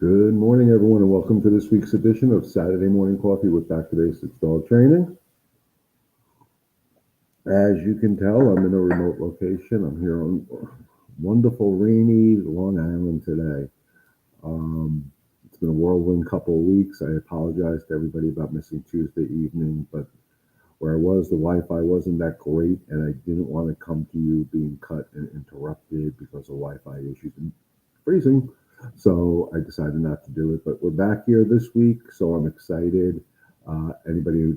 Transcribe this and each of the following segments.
Good morning, everyone, and welcome to this week's edition of Saturday Morning Coffee with Back to Basics Dog Training. As you can tell, I'm in a remote location. I'm here on wonderful, rainy Long Island today. It's been a whirlwind couple of weeks. I apologize to everybody about missing Tuesday evening, but where I was, the Wi-Fi wasn't that great, and I didn't want to come to you being cut and interrupted because of Wi-Fi issues and freezing. So I decided not to do it. But we're back here this week, so I'm excited. Anybody who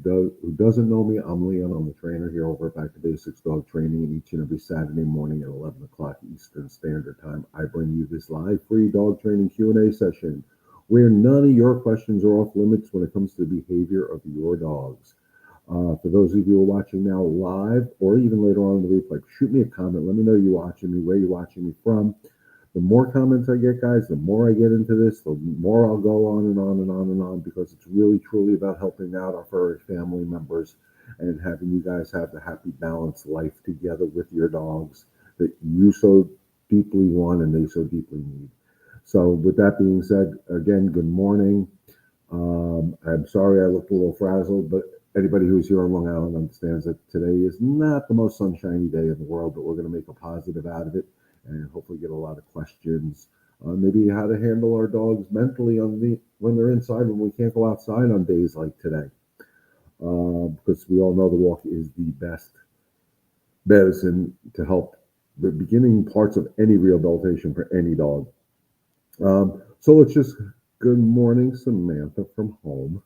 doesn't know me, I'm Leon. I'm the trainer here over at Back to Basics Dog Training, and each and every Saturday morning at 11 o'clock Eastern Standard Time, I bring you this live free dog training Q&A session where none of your questions are off limits when it comes to the behavior of your dogs. For those of you who are watching now live or even later on in the replay, shoot me a comment. Let me know you're watching me, where you're watching me from. The more comments I get, guys, the more I get into this, the more I'll go on and on and on and on, because it's really, truly about helping out our furry family members and having you guys have the happy, balanced life together with your dogs that you so deeply want and they so deeply need. So with that being said, again, good morning. I'm sorry I looked a little frazzled, but anybody who's here on Long Island understands that today is not the most sunshiny day in the world, but we're going to make a positive out of it and hopefully get a lot of questions. Maybe how to handle our dogs mentally when they're inside, when we can't go outside on days like today. Because we all know the walk is the best medicine to help the beginning parts of any rehabilitation for any dog. So let's just, good morning, Samantha from home.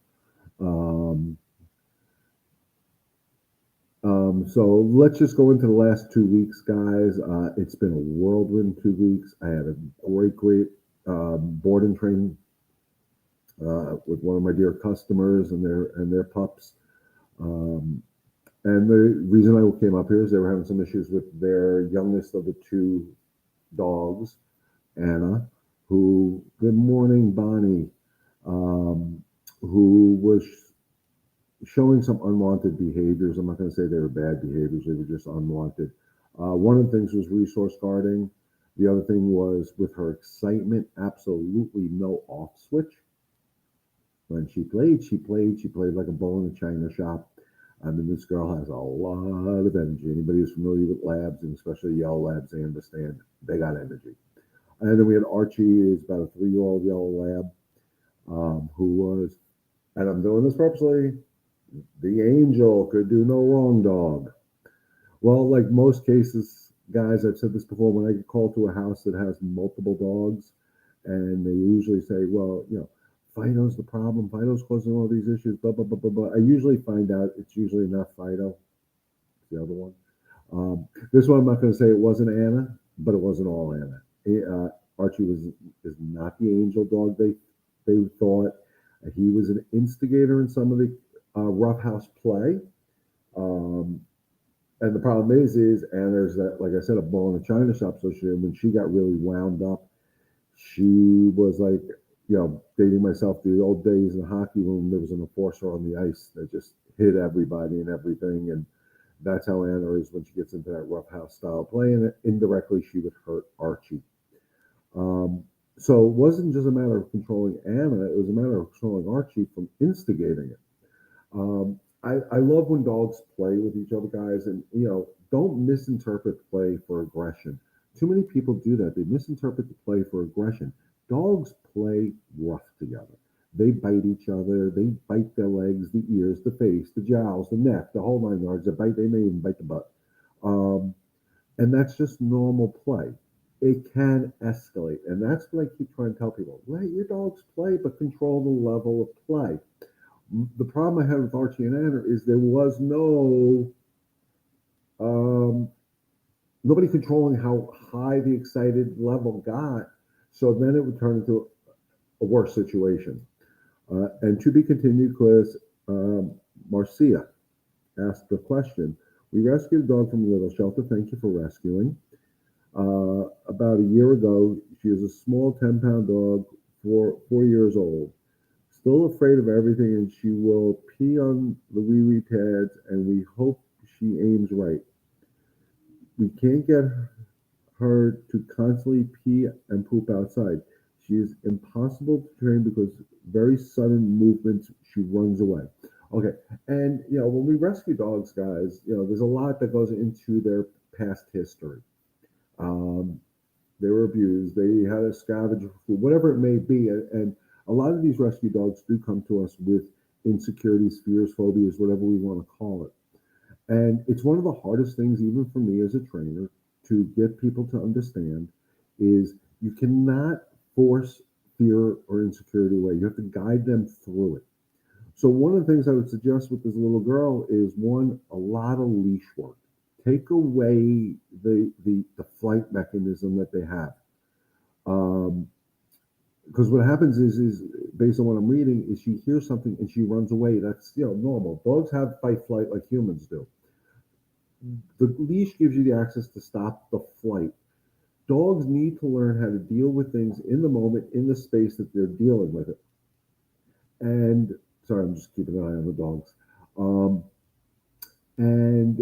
So let's just go into the last 2 weeks, guys. It's been a whirlwind 2 weeks. I had a great board and train with one of my dear customers and their pups. And the reason I came up here is they were having some issues with their youngest of the two dogs, Anna, who, good morning, Bonnie, who was showing some unwanted behaviors. I'm not going to say they were bad behaviors, they were just unwanted. One of the things was resource guarding. The other thing was with her excitement, absolutely no off switch. When she played like a bull in a china shop. I mean, this girl has a lot of energy. Anybody who's familiar with labs, and especially yellow labs, they understand they got energy. And then we had Archie, who's about a 3-year-old yellow lab, who was, and I'm doing this purposely, the angel could do no wrong dog. Well, like most cases, guys, I've said this before, when I get called to a house that has multiple dogs, and they usually say, well, Fido's the problem. Fido's causing all these issues, blah, blah, blah, blah, blah. I usually find out it's usually not Fido. It's the other one. This one, I'm not going to say it wasn't Anna, but it wasn't all Anna. Archie is not the angel dog they thought. He was an instigator in some of the roughhouse play. And the problem is Anna's that, like I said, a bull in a china shop. So when she got really wound up, she was like, dating myself to the old days in hockey when there was an enforcer on the ice that just hit everybody and everything. And that's how Anna is when she gets into that roughhouse style play. And indirectly, she would hurt Archie. So it wasn't just a matter of controlling Anna, it was a matter of controlling Archie from instigating it. I love when dogs play with each other, guys, and don't misinterpret play for aggression. Too many people do that. They misinterpret the play for aggression. Dogs play rough together. They bite each other. They bite their legs, the ears, the face, the jowls, the neck, the whole 9 yards. They may even bite the butt. And that's just normal play. It can escalate. And that's what I keep trying to tell people. Let your dogs play, but control the level of play. The problem I had with Archie and Anna is there was nobody controlling how high the excited level got. So then it would turn into a worse situation. And to be continued, because Marcia asked the question. We rescued a dog from a little shelter. Thank you for rescuing. About a year ago, she is a small 10-pound dog, 4 years old. Still afraid of everything, and she will pee on the wee-wee pads, and we hope she aims right. We can't get her to constantly pee and poop outside. She is impossible to train because very sudden movements, she runs away. Okay, and when we rescue dogs, guys, there's a lot that goes into their past history. Um, they were abused. They had a scavenger for food, whatever it may be. And a lot of these rescue dogs do come to us with insecurities, fears, phobias, whatever we want to call it. And it's one of the hardest things, even for me as a trainer, to get people to understand is you cannot force fear or insecurity away. You have to guide them through it. So one of the things I would suggest with this little girl is one, a lot of leash work. Take away the flight mechanism that they have. Um, because what happens is based on what I'm reading is she hears something and she runs away. That's normal. Dogs have fight flight like humans do. The leash gives you the access to stop the flight. Dogs need to learn how to deal with things in the moment, in the space that they're dealing with it. And sorry, I'm just keeping an eye on the dogs. Um, and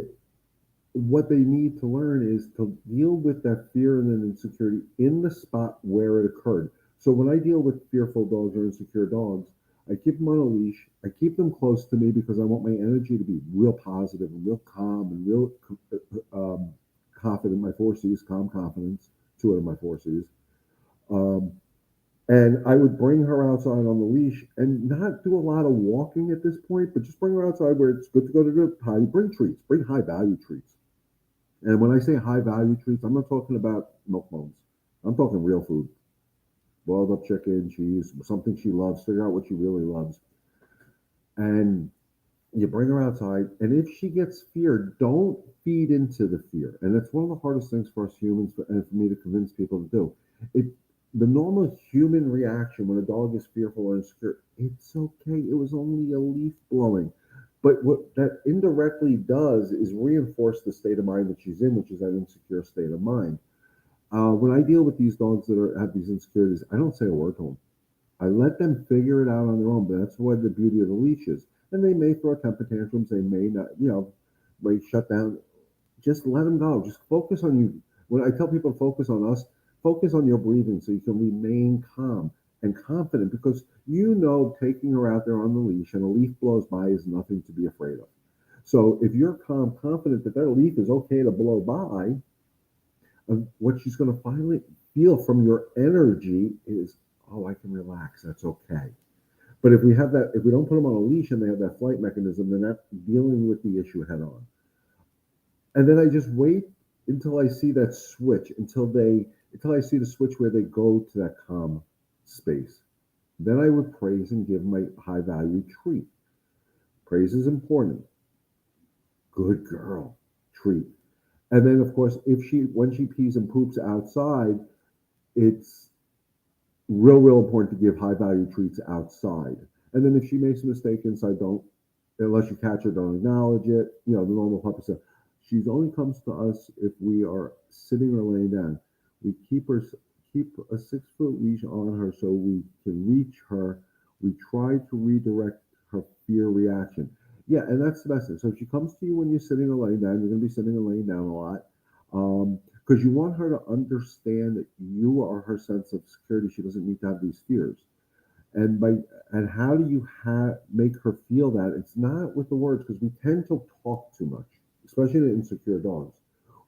what they need to learn is to deal with that fear and then insecurity in the spot where it occurred. So when I deal with fearful dogs or insecure dogs, I keep them on a leash. I keep them close to me because I want my energy to be real positive and real calm and real confident. My four C's, calm confidence, two out of my four C's. Um, and I would bring her outside on the leash and not do a lot of walking at this point, but just bring her outside where it's good to go to the potty. Bring treats, bring high value treats. And when I say high value treats, I'm not talking about milk bones. I'm talking real food. Boiled up chicken, cheese, something she loves. Figure out what she really loves. And you bring her outside. And if she gets fear, don't feed into the fear. And that's one of the hardest things for us humans and for me to convince people to do. It The normal human reaction when a dog is fearful or insecure, it's okay. It was only a leaf blowing. But what that indirectly does is reinforce the state of mind that she's in, which is that insecure state of mind. When I deal with these dogs that have these insecurities, I don't say a word to them. I let them figure it out on their own. But that's what the beauty of the leash is. And they may throw temper tantrums. They may not, may shut down. Just let them go. Just focus on you. When I tell people to focus on us, focus on your breathing so you can remain calm and confident because taking her out there on the leash and a leaf blows by is nothing to be afraid of. So if you're calm, confident that that leaf is okay to blow by, what she's going to finally feel from your energy is, oh, I can relax. That's okay. But if we don't put them on a leash and they have that flight mechanism, they're not dealing with the issue head on. And then I just wait until I see that switch, until I see the switch where they go to that calm space. Then I would praise and give my high value treat. Praise is important. Good girl, treat. And then of course, if she when she pees and poops outside, it's real important to give high value treats outside. And then if she makes a mistake inside, don't unless you catch her, don't acknowledge it. The normal puppy stuff. She only comes to us if we are sitting or laying down. We keep a 6 foot leash on her so we can reach her. We try to redirect her fear reaction. Yeah, and that's the best thing. So if she comes to you when you're sitting or laying down, you're going to be sitting and laying down a lot. Because you want her to understand that you are her sense of security. She doesn't need to have these fears. And how do you make her feel that? It's not with the words because we tend to talk too much, especially the insecure dogs.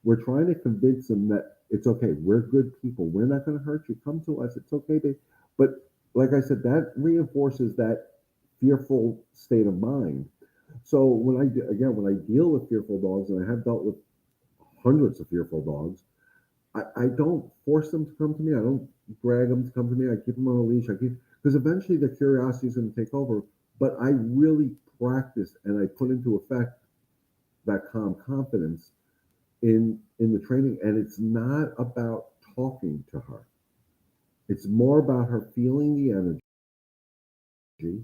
We're trying to convince them that it's okay. We're good people. We're not going to hurt you. Come to us. It's okay, babe. But like I said, that reinforces that fearful state of mind. So when I deal with fearful dogs, and I have dealt with hundreds of fearful dogs, I don't force them to come to me. I don't drag them to come to me. I keep them on a leash. Because eventually the curiosity is going to take over. But I really practice and I put into effect that calm confidence in the training. And it's not about talking to her. It's more about her feeling the energy,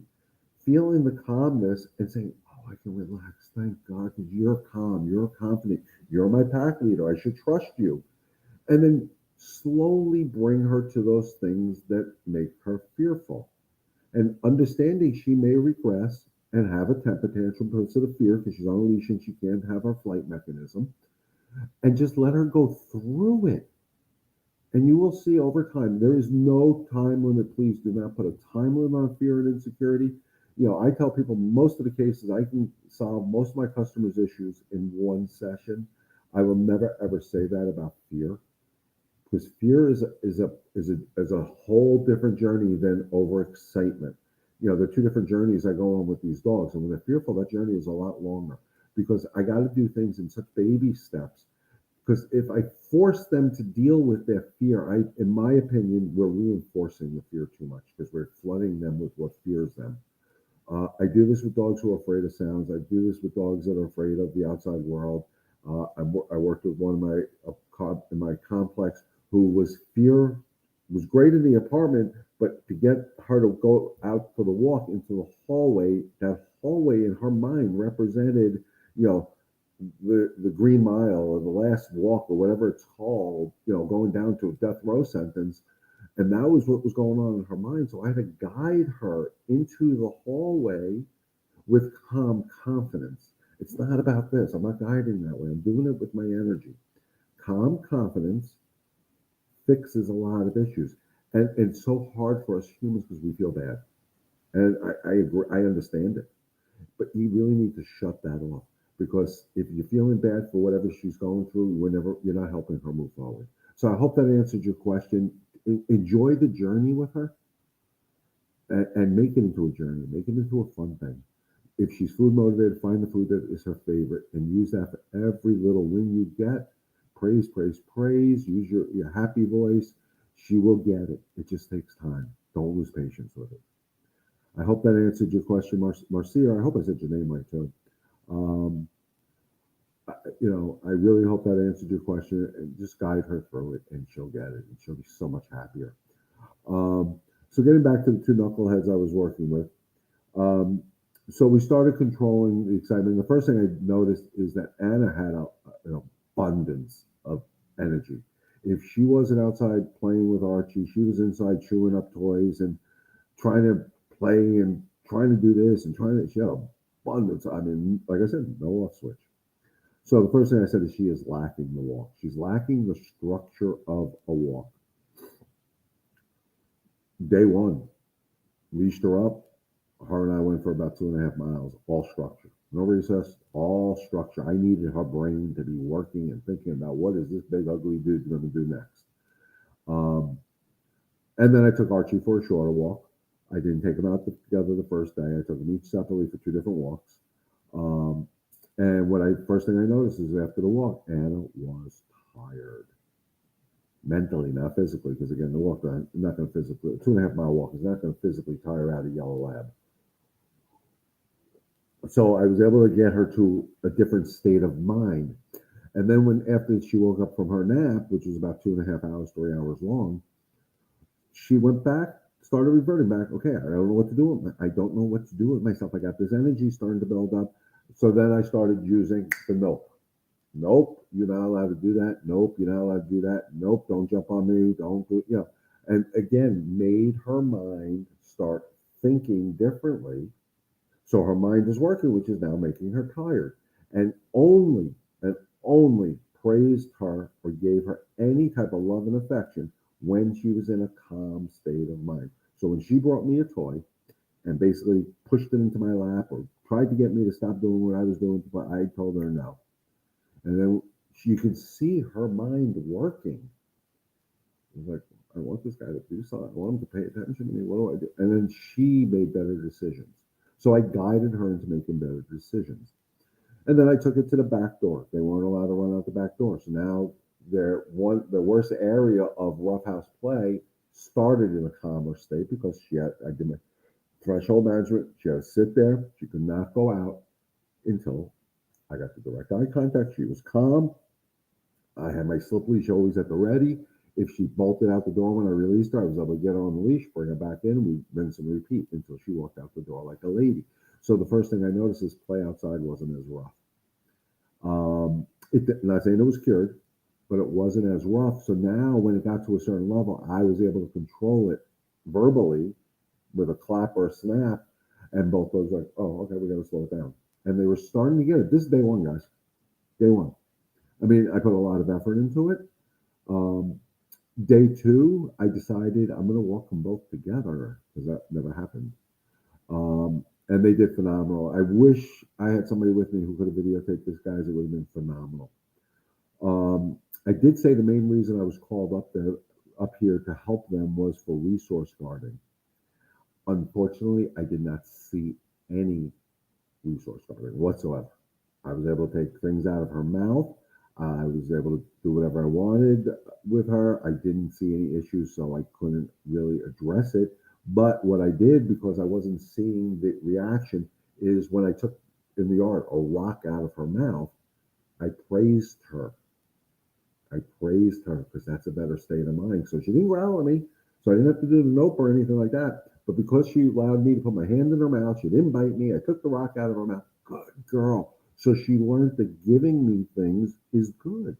feeling the calmness, and saying, "Oh, I can relax. Thank God, because you're calm. You're confident. You're my pack leader. I should trust you." And then slowly bring her to those things that make her fearful. And understanding she may regress and have a temper tantrum because of the fear, because she's on a leash and she can't have her flight mechanism, and just let her go through it. And you will see over time, there is no time limit. Please do not put a time limit on fear and insecurity. I tell people most of the cases I can solve most of my customers' issues in one session. I will never ever say that about fear, because fear is a whole different journey than overexcitement. There are two different journeys I go on with these dogs, and when they're fearful, that journey is a lot longer because I got to do things in such baby steps. Because if I force them to deal with their fear, in my opinion, we're reinforcing the fear too much because we're flooding them with what fears them. I do this with dogs who are afraid of sounds. I do this with dogs that are afraid of the outside world. I worked with one of my in my complex who was great in the apartment, but to get her to go out for the walk into the hallway, that hallway in her mind represented, you know, the Green Mile or the Last Walk or whatever it's called, going down to a death row sentence. And that was what was going on in her mind. So I had to guide her into the hallway with calm confidence. It's not about this. I'm not guiding that way. I'm doing it with my energy. Calm confidence fixes a lot of issues. And it's so hard for us humans because we feel bad. And I agree, I understand it. But you really need to shut that off. Because if you're feeling bad for whatever she's going through, you're not helping her move forward. So I hope that answered your question. Enjoy the journey with her, and make it into a journey, make it into a fun thing. If she's food motivated, find the food that is her favorite and use that for every little win you get. Praise, praise, praise. Use your happy voice. She will get it. It just takes time. Don't lose patience with it. I hope that answered your question, Marcia. I hope I said your name right too. Um, I really hope that answered your question, and just guide her through it and she'll get it and she'll be so much happier. Um, so getting back to the two knuckleheads I was working with, um, so we started controlling the excitement. The first thing I noticed is that Anna had an abundance of energy. If she wasn't outside playing with Archie, she was inside chewing up toys and trying to play and trying to do this and trying to. She had abundance. I mean, like I said, no off switch. So the first thing I said is she is lacking the walk. She's lacking the structure of a walk. Day one, leashed her up. Her and I went for about 2.5 miles, all structure. No recess, all structure. I needed her brain to be working and thinking about what is this big ugly dude going to do next. Um, and then I took Archie for a shorter walk. I didn't take them out together the first day. I took them each separately for two different walks. Um, and first thing I noticed is after the walk, Anna was tired. Mentally, not physically, because again, the walk, I'm not going to physically, 2.5 mile walk is not going to physically tire out a yellow lab. So I was able to get her to a different state of mind. And then after she woke up from her nap, which was about 2.5 hours, 3 hours long, she went back, started reverting back. Okay, I don't know what to do. I don't know what to do with myself. I got this energy starting to build up. So then I started using the nope. Nope, you're not allowed to do that. Nope, you're not allowed to do that. Nope, don't jump on me. Don't do, And again, made her mind start thinking differently. So her mind is working, which is now making her tired. And only praised her or gave her any type of love and affection when she was in a calm state of mind. So when she brought me a toy and basically pushed it into my lap or tried to get me to stop doing what I was doing, but I told her no. And then you could see her mind working. It was like, I want this guy to do something. I want him to pay attention to me. What do I do? And then she made better decisions. So I guided her into making better decisions. And then I took it to the back door. They weren't allowed to run out the back door. So now the worst area of roughhouse play started in a calmer state because I did my threshold management. She had to sit there. She could not go out until I got the direct eye contact. She was calm. I had my slip leash always at the ready. If she bolted out the door when I released her, I was able to get her on the leash, bring her back in, we rinse and repeat until she walked out the door like a lady. So the first thing I noticed is play outside wasn't as rough. Not saying it was cured, but it wasn't as rough. So now when it got to a certain level, I was able to control it verbally with a clap or a snap, and both those like, oh, okay, we got to slow it down. And they were starting to get it. This is day one, guys. Day one. I mean, I put a lot of effort into it. Um, Day two, I decided I'm going to walk them both together because that never happened. And they did phenomenal. I wish I had somebody with me who could have videotaped this, guys. It would have been phenomenal. I did say the main reason I was called up here to help them was for resource guarding. Unfortunately, I did not see any resource guarding whatsoever. I was able to take things out of her mouth. I was able to do whatever I wanted with her. I didn't see any issues, so I couldn't really address it. But what I did, because I wasn't seeing the reaction, is when I took in the yard a rock out of her mouth, I praised her. I praised her because that's a better state of mind. So she didn't growl at me, so I didn't have to do the nope or anything like that. But because she allowed me to put my hand in her mouth, she didn't bite me. I took the rock out of her mouth. Good girl. So she learned that giving me things is good.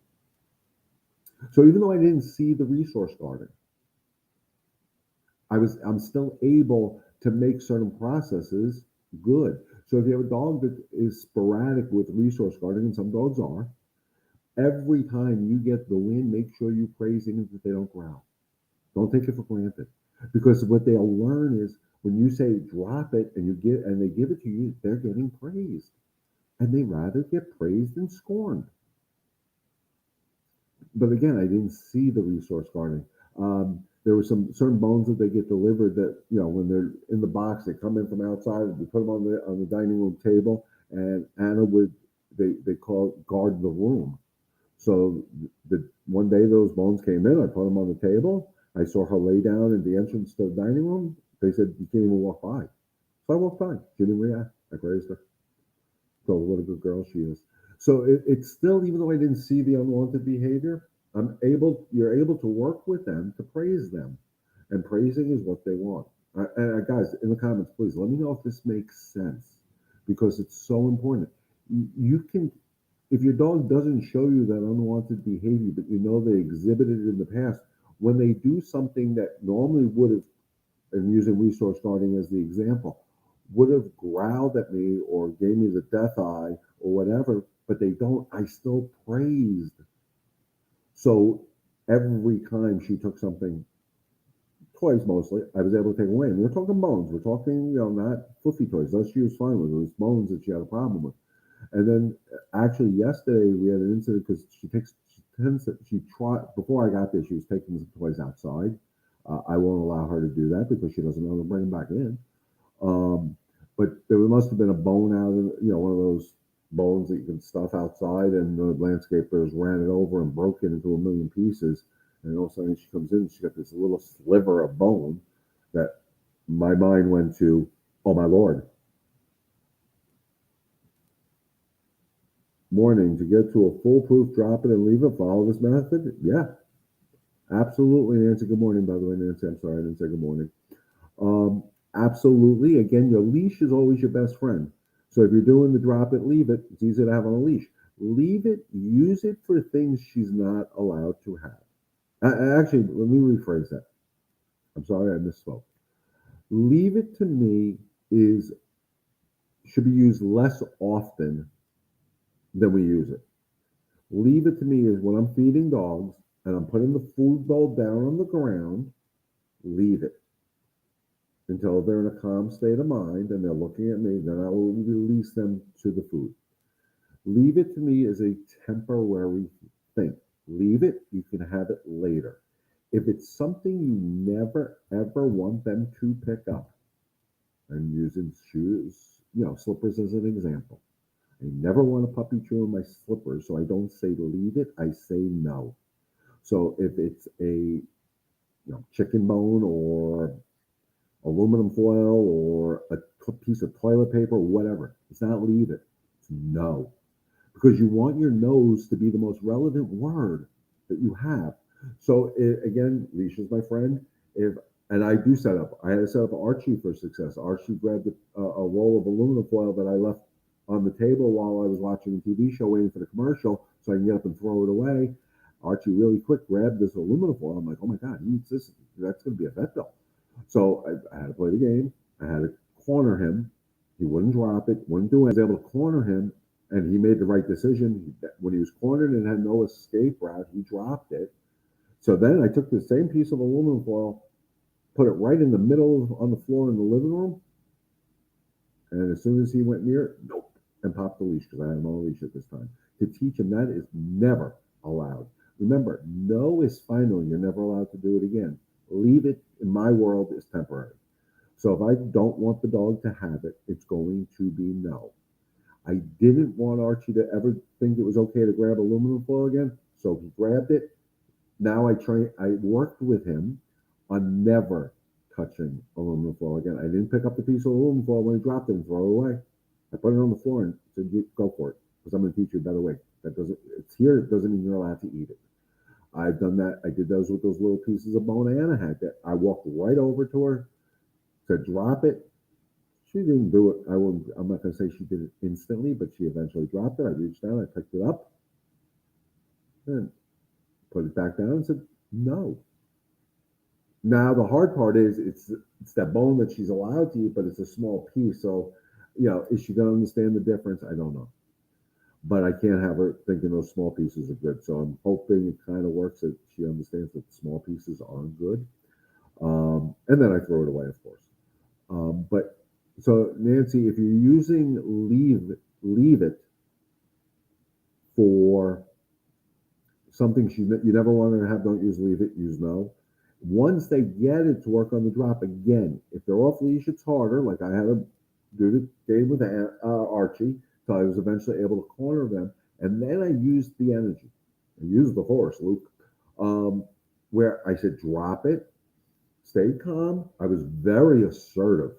So even though I didn't see the resource garden, I'm still able to make certain processes good. So if you have a dog that is sporadic with resource guarding, and some dogs are, every time you get the win, make sure you praise even if they don't growl. Don't take it for granted. Because what they'll learn is when you say drop it and they give it to you, they're getting praised. And they rather get praised than scorned. But again, I didn't see the resource guarding. There were some certain bones that they get delivered that when they're in the box, they come in from outside. We put them on the dining room table, and Anna would they call it guard the room. So the one day those bones came in, I put them on the table. I saw her lay down at the entrance to the dining room. They said you can't even walk by. So I walked by. She didn't react. I praised her. So what a good girl she is. So it's still, even though I didn't see the unwanted behavior, you're able to work with them to praise them. And praising is what they want. Guys, in the comments, please let me know if this makes sense because it's so important. You can, if your dog doesn't show you that unwanted behavior, but you know they exhibited it in the past, when they do something that normally would have, and using resource guarding as the example, would have growled at me or gave me the death eye or whatever, but they don't, I still praised. So every time she took something, toys mostly, I was able to take away. And we're talking bones. We're talking, not fluffy toys. Those she was fine with. It was bones that she had a problem with. And then actually yesterday we had an incident because she tends to, she tried, before I got there, she was taking some toys outside. I won't allow her to do that because she doesn't know to bring them back in. Um, but there must have been a bone out of, one of those bones that you can stuff outside, and the landscapers ran it over and broke it into a million pieces. And all of a sudden she comes in, she's got this little sliver of bone that my mind went to, oh my Lord. Morning, to get to a foolproof drop it and leave it, follow this method? Yeah, absolutely, Nancy. Good morning, by the way, Nancy. I'm sorry I didn't say good morning. Um, Absolutely. Again, your leash is always your best friend. So if you're doing the drop it, leave it, it's easy to have on a leash. Leave it, use it for things she's not allowed to have. Actually, let me rephrase that. I'm sorry I misspoke. Leave it to me is should be used less often than we use it. Leave it to me is when I'm feeding dogs and I'm putting the food bowl down on the ground, leave it until they're in a calm state of mind and they're looking at me, then I will release them to the food. Leave it to me as a temporary thing. Leave it, you can have it later. If it's something you never ever want them to pick up, I'm using shoes, slippers as an example. I never want a puppy chew on my slippers, so I don't say leave it, I say no. So if it's a chicken bone or aluminum foil or a piece of toilet paper, whatever. It's not leave it. It's no. Because you want your nose to be the most relevant word that you have. So again, Leisha's my friend. If and I do set up. I had to set up Archie for success. Archie grabbed a roll of aluminum foil that I left on the table while I was watching a TV show, waiting for the commercial, so I can get up and throw it away. Archie really quick grabbed this aluminum foil. I'm like, oh my god, he eats this. That's going to be a vet bill. So I had to play the game. I had to corner him. He wouldn't drop it, wouldn't do it. I was able to corner him, and he made the right decision. When he was cornered and had no escape route, he dropped it. So then I took the same piece of aluminum foil, put it right in the middle on the floor in the living room, and as soon as he went near it, nope, and popped the leash because I had him on a leash at this time. To teach him that is never allowed. Remember, no is final. You're never allowed to do it again. Leave it, in my world, is temporary. So if I don't want the dog to have it, it's going to be no. I didn't want Archie to ever think it was okay to grab aluminum foil again, so he grabbed it. Now I worked with him on never touching aluminum foil again. I didn't pick up the piece of aluminum foil when he dropped it and throw it away. I put it on the floor and said, "Go for it, because I'm going to teach you a better way. That doesn't. It's here. It doesn't mean you're allowed to eat it." I've done that. I did those with those little pieces of bone Anna had. That I walked right over to her, said, "Drop it." She didn't do it. I'm not going to say she did it instantly, but she eventually dropped it. I reached down, I picked it up, and put it back down and said, "No." Now the hard part is it's that bone that she's allowed to eat, but it's a small piece. So, is she going to understand the difference? I don't know. But I can't have her thinking those small pieces are good. So I'm hoping it kind of works that she understands that the small pieces aren't good. And then I throw it away, of course. But so Nancy, if you're using leave it for something you never want to have, don't use leave it, use no. Once they get it to work on the drop again, if they're off leash, it's harder. Like I had to do the game with Archie, so I was eventually able to corner them, and then I used the energy. I used the horse, Luke, um, where I said drop it, stay calm. I was very assertive,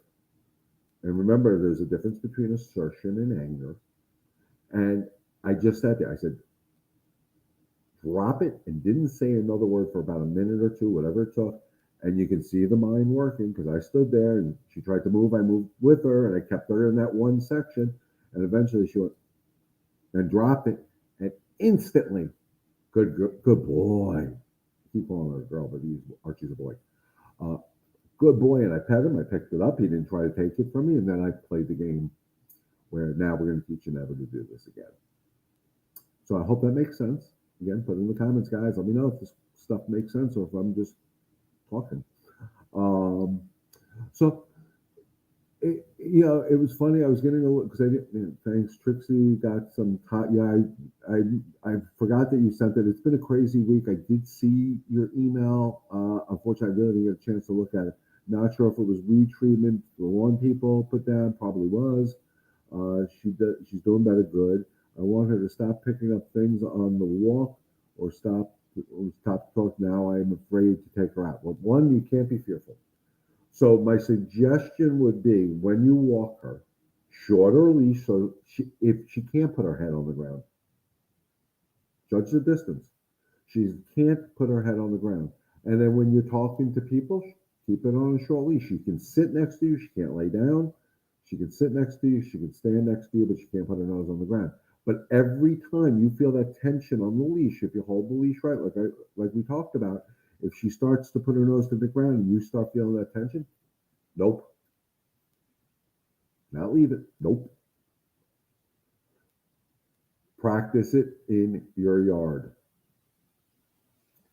and remember, there's a difference between assertion and anger. And I just sat there. I said, drop it, and didn't say another word for about a minute or two, whatever it took. And you can see the mind working because I stood there and she tried to move. I moved with her and I kept her in that one section. And eventually she went and dropped it. And instantly, good boy. I keep calling her a girl, but Archie's a boy. Uh, Good boy. And I pet him. I picked it up. He didn't try to take it from me. And then I played the game where now we're going to teach you never to do this again. So I hope that makes sense. Again, put in the comments, guys. Let me know if this stuff makes sense or if I'm just talking. Um, so, it was funny. I was getting a little because I didn't. Thanks, Trixie. Got some. Yeah, I forgot that you sent it. It's been a crazy week. I did see your email. Unfortunately, I really didn't get a chance to look at it. Not sure if it was weed treatment for one people put down. Probably was. She's doing better. Good. I want her to stop picking up things on the walk or stop talk. Now I am afraid to take her out. Well, one, you can't be fearful. So my suggestion would be when you walk her, shorter leash, so if she can't put her head on the ground, judge the distance. She can't put her head on the ground. And then when you're talking to people, keep it on a short leash. She can sit next to you. She can't lay down. She can sit next to you. She can stand next to you, but she can't put her nose on the ground. But every time you feel that tension on the leash, if you hold the leash right, like we talked about, if she starts to put her nose to the ground and you start feeling that tension, nope, not leave it. Nope. Practice it in your yard.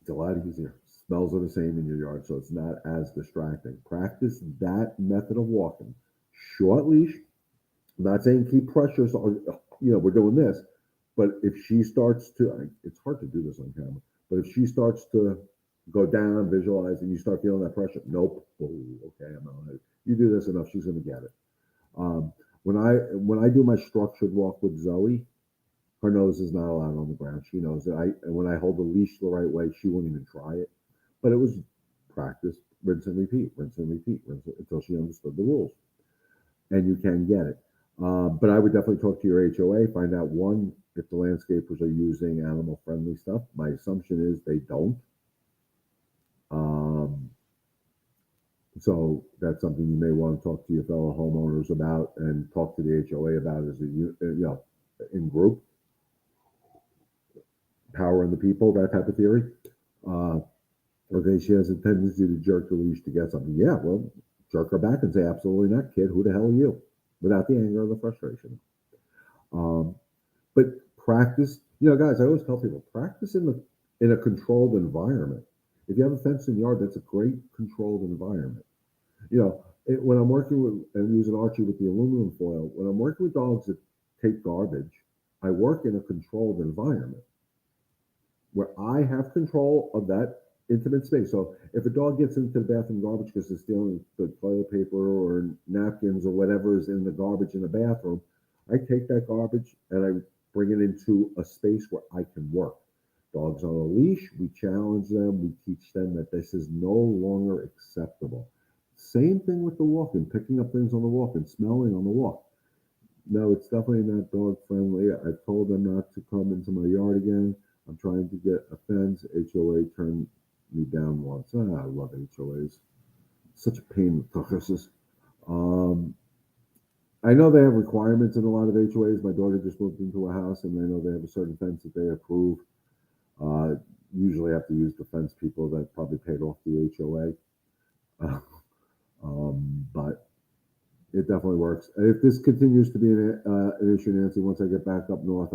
It's a lot easier. Smells are the same in your yard, so it's not as distracting. Practice that method of walking. Short leash. I'm not saying keep pressure. So, we're doing this, but if she starts to, it's hard to do this on camera. But if she starts to go down, visualize, and you start feeling that pressure, nope. Oh, okay, I'm on it. You do this enough, she's going to get it. When I do my structured walk with Zoe, her nose is not allowed on the ground. She knows it. And when I hold the leash the right way, she won't even try it. But it was practice, rinse and repeat, until she understood the rules. And you can get it. But I would definitely talk to your HOA, find out one, if the landscapers are using animal friendly stuff. My assumption is they don't. Um, so that's something you may want to talk to your fellow homeowners about and talk to the HOA about as in group. Power in the people, that type of theory. Uh, okay, she has a tendency to jerk the leash to get something. Yeah, well, jerk her back and say, absolutely not, kid. Who the hell are you? Without the anger or the frustration. Um, but practice, guys, I always tell people practice in a controlled environment. If you have a fenced in yard, that's a great controlled environment. You know, when I'm working with and using Archie with the aluminum foil, when I'm working with dogs that take garbage, I work in a controlled environment where I have control of that intimate space. So if a dog gets into the bathroom garbage because they're stealing the toilet paper or napkins or whatever is in the garbage in the bathroom, I take that garbage and I bring it into a space where I can work. Dogs on a leash, we challenge them, we teach them that this is no longer acceptable. Same thing with the walking, picking up things on the walk and smelling on the walk. No, it's definitely not dog friendly. I told them not to come into my yard again. I'm trying to get a fence. HOA turned me down once. I love HOAs. Such a pain with tortoises. Um, I know they have requirements in a lot of HOAs. My daughter just moved into a house, and I know they have a certain fence that they approve. Uh, Usually have to use the fence people that probably paid off the HOA. But it definitely works. If this continues to be an issue, Nancy, once I get back up north,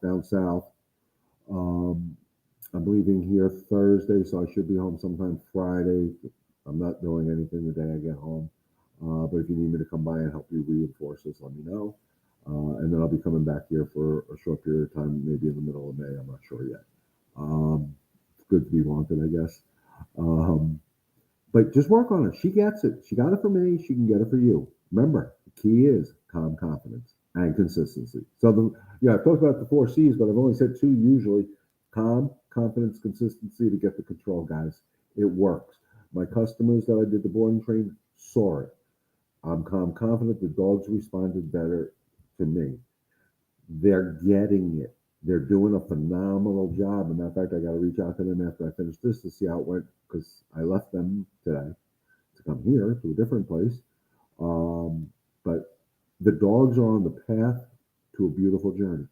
down south, um, I'm leaving here Thursday, so I should be home sometime Friday. I'm not doing anything the day I get home. But if you need me to come by and help you reinforce this, let me know. And then I'll be coming back here for a short period of time, maybe in the middle of May. I'm not sure yet. It's good to be wanted, I guess. Um, but just work on it. She gets it. She got it for me. She can get it for you. Remember, the key is calm confidence and consistency. So I've talked about the four C's, but I've only said two usually: calm, confidence, consistency to get the control, guys. It works. My customers that I did the board and train saw it. I'm calm, confident. The dogs responded better to me. They're getting it. They're doing a phenomenal job. As a matter of fact, I got to reach out to them after I finish this to see how it went because I left them today to come here to a different place. But the dogs are on the path to a beautiful journey,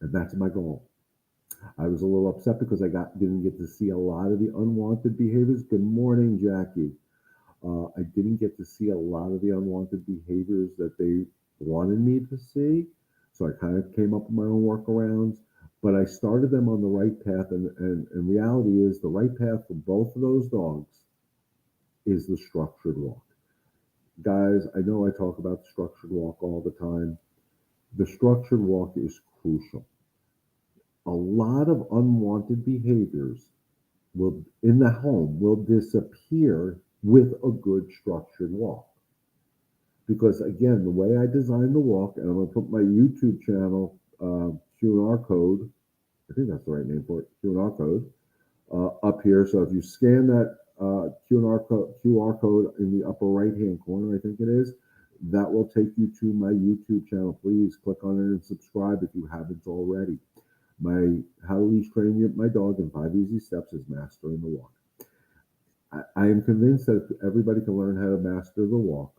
and that's my goal. I was a little upset because didn't get to see a lot of the unwanted behaviors. Good morning, Jackie. I didn't get to see a lot of the unwanted behaviors that they wanted me to see. So I kind of came up with my own workarounds, but I started them on the right path. And reality is the right path for both of those dogs is the structured walk. Guys, I know I talk about the structured walk all the time. The structured walk is crucial. A lot of unwanted behaviors will in the home will disappear with a good structured walk. Because again, the way I designed the walk, and I'm going to put my YouTube channel Q&R code, I think that's the right name for it, Q&R code, up here. So if you scan that QR code in the upper right hand corner, I think it is, that will take you to my YouTube channel. Please click on it and subscribe if you haven't already. My How to Leash Train My Dog in 5 Easy Steps is Mastering the Walk. I am convinced that if everybody can learn how to master the walk,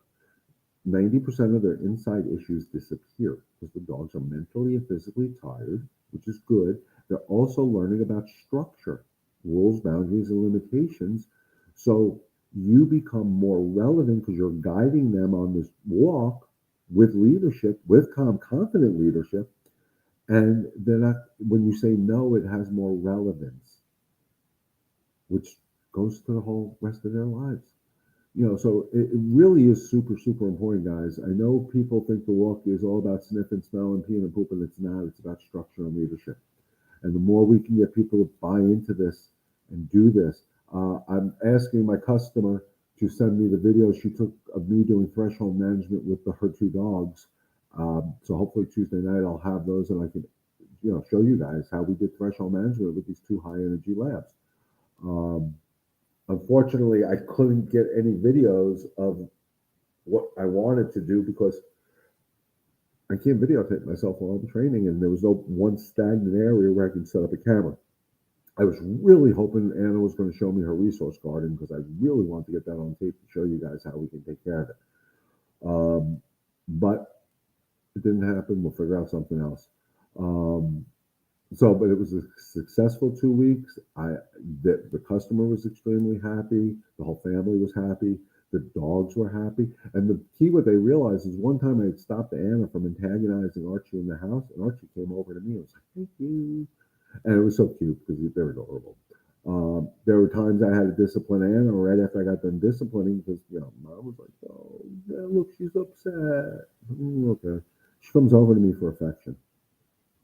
90% of their inside issues disappear because the dogs are mentally and physically tired, which is good. They're also learning about structure, rules, boundaries, and limitations. So you become more relevant because you're guiding them on this walk with leadership, with calm, confident leadership. And they're not, when you say no, it has more relevance, which goes to the whole rest of their lives. So it really is super, super important, guys. I know people think the walk is all about sniffing, smelling, peeing, and pooping. It's not. It's about structure and leadership. And the more we can get people to buy into this and do this, I'm asking my customer to send me the video she took of me doing threshold management with her two dogs. So hopefully Tuesday night I'll have those and I can, show you guys how we did threshold management with these two high energy labs. Unfortunately, I couldn't get any videos of what I wanted to do because I can't videotape myself while I'm training, and there was no one stagnant area where I can set up a camera. I was really hoping Anna was going to show me her resource garden because I really want to get that on tape to show you guys how we can take care of it. But it didn't happen. We'll figure out something else. But it was a successful 2 weeks. The customer was extremely happy. The whole family was happy. The dogs were happy. And the key, what they realized is one time I had stopped Anna from antagonizing Archie in the house, and Archie came over to me and was like, "Thank you." And it was so cute because they were adorable. There were times I had to discipline Anna right after I got done disciplining because, mom was like, oh, yeah, look, she's upset. Okay. She comes over to me for affection.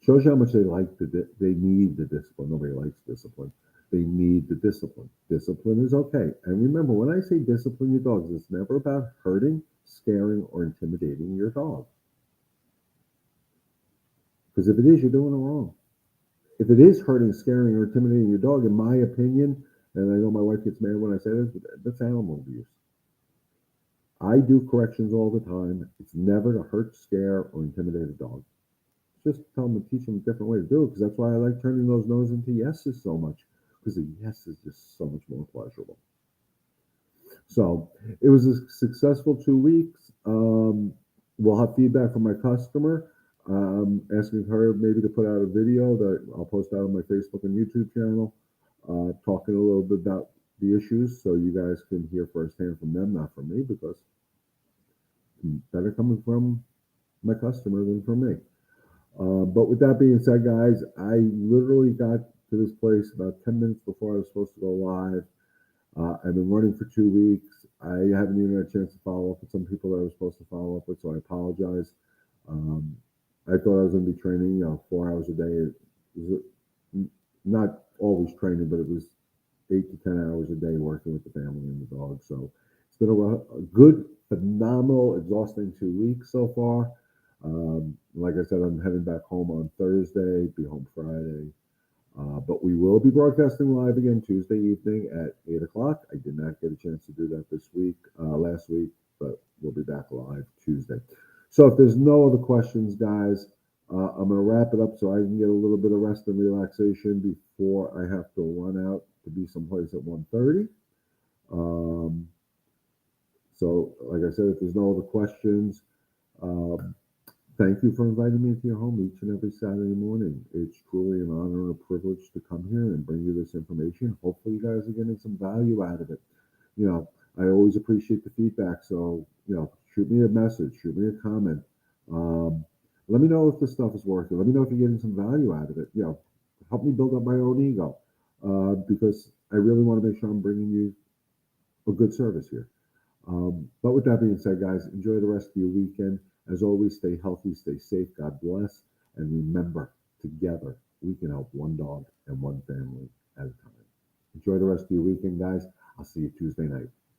Shows you how much they like they need the discipline. Nobody likes discipline. They need the discipline. Discipline is okay. And remember, when I say discipline your dogs, it's never about hurting, scaring, or intimidating your dog. Because if it is, you're doing it wrong. If it is hurting, scaring, or intimidating your dog, in my opinion, and I know my wife gets mad when I say this, but that's animal abuse. I do corrections all the time. It's never to hurt, scare, or intimidate a dog. Just tell them and teach them a different way to do it because that's why I like turning those no's into yeses so much because a yes is just so much more pleasurable. So it was a successful 2 weeks. We'll have feedback from my customer. Asking her maybe to put out a video that I'll post out on my Facebook and YouTube channel, talking a little bit about the issues so you guys can hear firsthand from them, not from me, because better coming from my customer than from me. But with that being said, guys, I literally got to this place about 10 minutes before I was supposed to go live. I've been running for 2 weeks. I haven't even had a chance to follow up with some people that I was supposed to follow up with, so I apologize. Um, I thought I was going to be training, 4 hours a day. It was not always training, but it was 8 to 10 hours a day working with the family and the dog. So it's been a good, phenomenal, exhausting 2 weeks so far. Like I said, I'm heading back home on Thursday, be home Friday. But we will be broadcasting live again Tuesday evening at 8 o'clock. I did not get a chance to do that this week, last week, but we'll be back live Tuesday. So if there's no other questions, guys, I'm going to wrap it up so I can get a little bit of rest and relaxation before I have to run out to be someplace at 1:30. Um, so, like I said, if there's no other questions, um, thank you for inviting me into your home each and every Saturday morning. It's truly an honor and a privilege to come here and bring you this information. Hopefully, you guys are getting some value out of it. You know, I always appreciate the feedback. So, shoot me a message, shoot me a comment. Um, Let me know if this stuff is working. Let me know if you're getting some value out of it. Help me build up my own ego because I really want to make sure I'm bringing you a good service here. But with that being said, guys, enjoy the rest of your weekend. As always, stay healthy, stay safe. God bless. And remember, together, we can help one dog and one family at a time. Enjoy the rest of your weekend, guys. I'll see you Tuesday night.